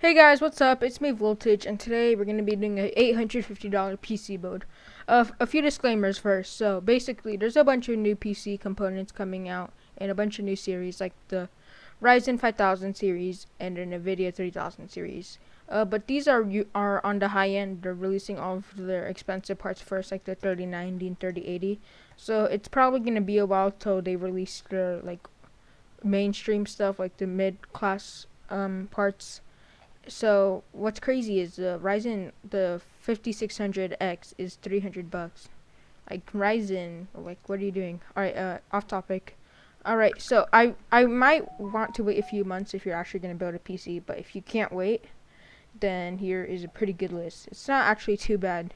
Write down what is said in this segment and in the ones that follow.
Hey guys, what's up? It's me, Voltage, and today we're going to be doing a $850 PC build. A few disclaimers first. So basically, there's a bunch of new PC components coming out and a bunch of new series like the Ryzen 5000 series and the NVIDIA 3000 series. But these are on the high end. They're releasing all of their expensive parts first, like the 3090 and 3080. So it's probably going to be a while till they release their like mainstream stuff, like the mid-class parts. So what's crazy is the Ryzen, the 5600X is $300. Like Ryzen, like what are you doing? All right, off topic. All right, so I might want to wait a few months if you're actually gonna build a PC, but if you can't wait, then here is a pretty good list. It's not actually too bad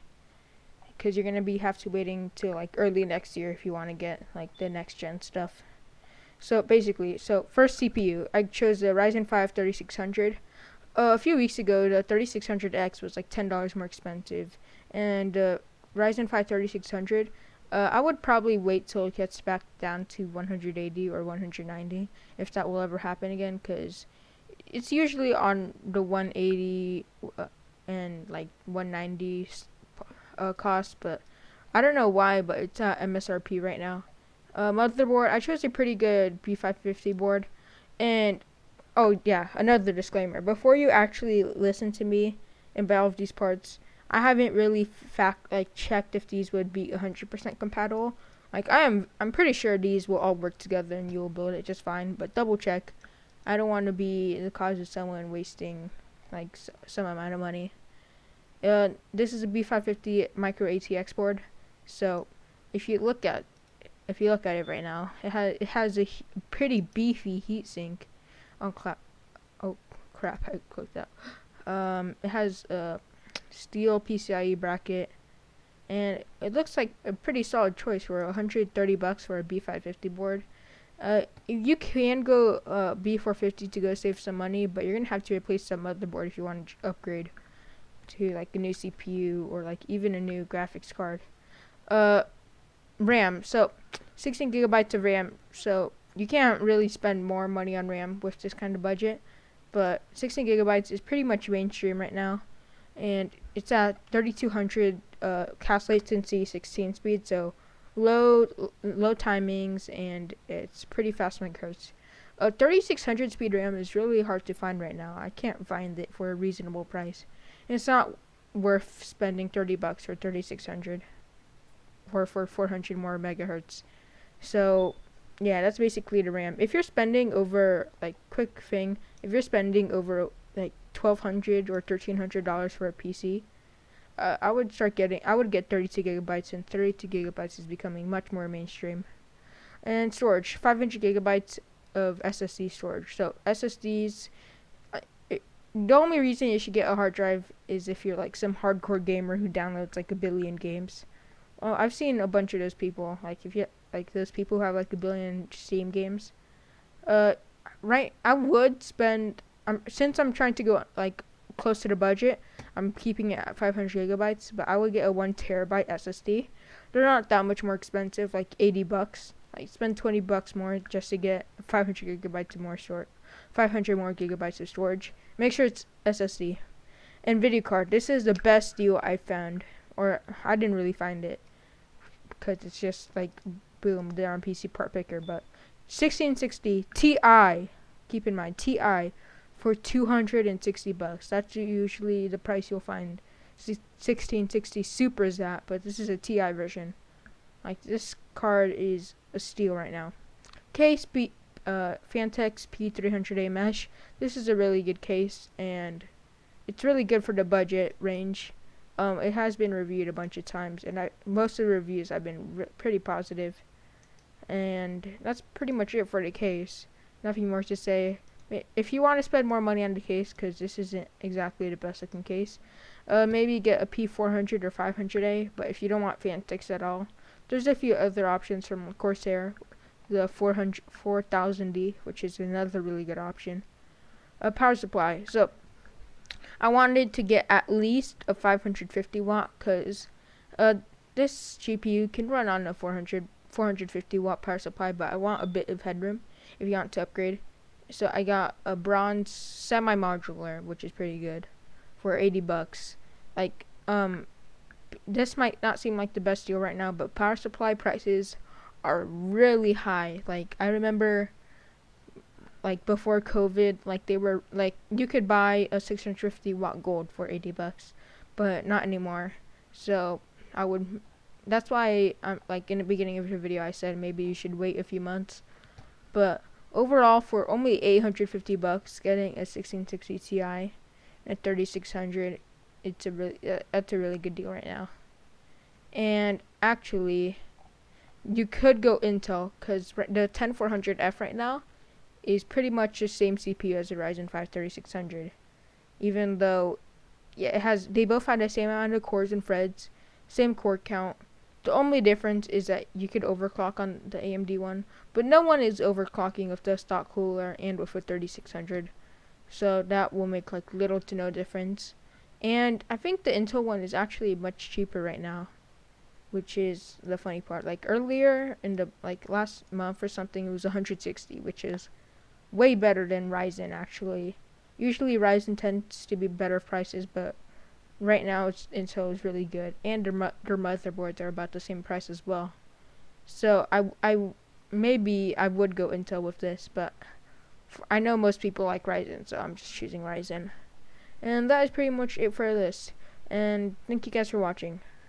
because you're gonna be have to waiting till like early next year if you want to get like the next gen stuff. So basically, first CPU, I chose the Ryzen 5 3600. A few weeks ago, the 3600X was like $10 more expensive, and Ryzen 5 3600. I would probably wait till it gets back down to 180 or 190, if that will ever happen again, because it's usually on the 180 and like 190 cost, but I don't know why, but it's at MSRP right now. Motherboard, I chose a pretty good B550 board, and oh yeah, another disclaimer. Before you actually listen to me and buy all of these parts, I haven't really checked if these would be 100% compatible. I'm pretty sure these will all work together and you'll build it just fine. But double check. I don't want to be the cause of someone wasting some amount of money. This is a B550 micro ATX board. So if you look at it right now, it has a pretty beefy heatsink on oh crap, I clicked that. It has a steel PCIe bracket, and it looks like a pretty solid choice for $130 for a B550 board. You can go B450 to go save some money, but you're gonna have to replace some motherboard if you want to upgrade to like a new CPU or like even a new graphics card. Uh, RAM. So 16 gigabytes of RAM. So you can't really spend more money on RAM with this kind of budget, but 16 gigabytes is pretty much mainstream right now, and it's at 3200 cast latency, 16 speed, so low timings, and it's pretty fast when it goes. 3600 speed RAM is really hard to find right now. I can't find it for a reasonable price. And it's not worth spending $30 for 3600 or for 400 more megahertz. So yeah, that's basically the RAM. If you're spending over if you're spending over like $1,200 or $1,300 for a PC, I would get 32 gigabytes, and 32 gigabytes is becoming much more mainstream. And storage, 500 gigabytes of SSD storage. So SSDs, the only reason you should get a hard drive is if you're like some hardcore gamer who downloads like a billion games. Well, I've seen a bunch of those people. Like if you like those people who have like a billion Steam games. Uh, right. I would spend. Since I'm trying to go like close to the budget, I'm keeping it at 500 gigabytes. But I would get a 1 terabyte SSD. They're not that much more expensive, like $80. Like spend $20 more just to get 500 gigabytes more short, 500 more gigabytes of storage. Make sure it's SSD. And video card. This is the best deal I found, or I didn't really find it because it's just like boom, they're on PC part picker. But 1660 Ti, keep in mind Ti, for $260. That's usually the price you'll find 1660 Super is that, but this is a Ti version. Like this card is a steal right now. Case Fantex P300A mesh. This is a really good case, and it's really good for the budget range. It has been reviewed a bunch of times, and most of the reviews have been pretty positive. And that's pretty much it for the case. Nothing more to say. If you want to spend more money on the case, because this isn't exactly the best looking case, maybe get a P400 or 500A. But if you don't want Fantex at all, there's a few other options from Corsair. The 4000D, which is another really good option. A power supply. So I wanted to get at least a 550 watt because this GPU can run on a 450 watt power supply, but I want a bit of headroom if you want to upgrade. So I got a bronze semi-modular, which is pretty good, for $80. Like, this might not seem like the best deal right now, but power supply prices are really high. Like, I remember, like, before COVID, like, they were, like, you could buy a 650 watt gold for $80, but not anymore. So, I would, that's why, like, in the beginning of the video, I said maybe you should wait a few months. But overall, for only $850, getting a 1660 Ti and a 3600, it's a really, that's a really good deal right now. And actually, you could go Intel, because the 10400F right now is pretty much the same CPU as the Ryzen 5 3600. Even though, yeah, they both have the same amount of cores and threads, same core count. The only difference is that you could overclock on the AMD one, but no one is overclocking with the stock cooler and with a 3600. So that will make like little to no difference. And I think the Intel one is actually much cheaper right now, which is the funny part. Like earlier in the like last month or something, it was 160, which is way better than Ryzen actually. Usually Ryzen tends to be better prices, but right now Intel is really good, and their motherboards are about the same price as well. So I maybe I would go Intel with this, but I know most people like Ryzen, so I'm just choosing Ryzen. And that is pretty much it for this. And thank you guys for watching.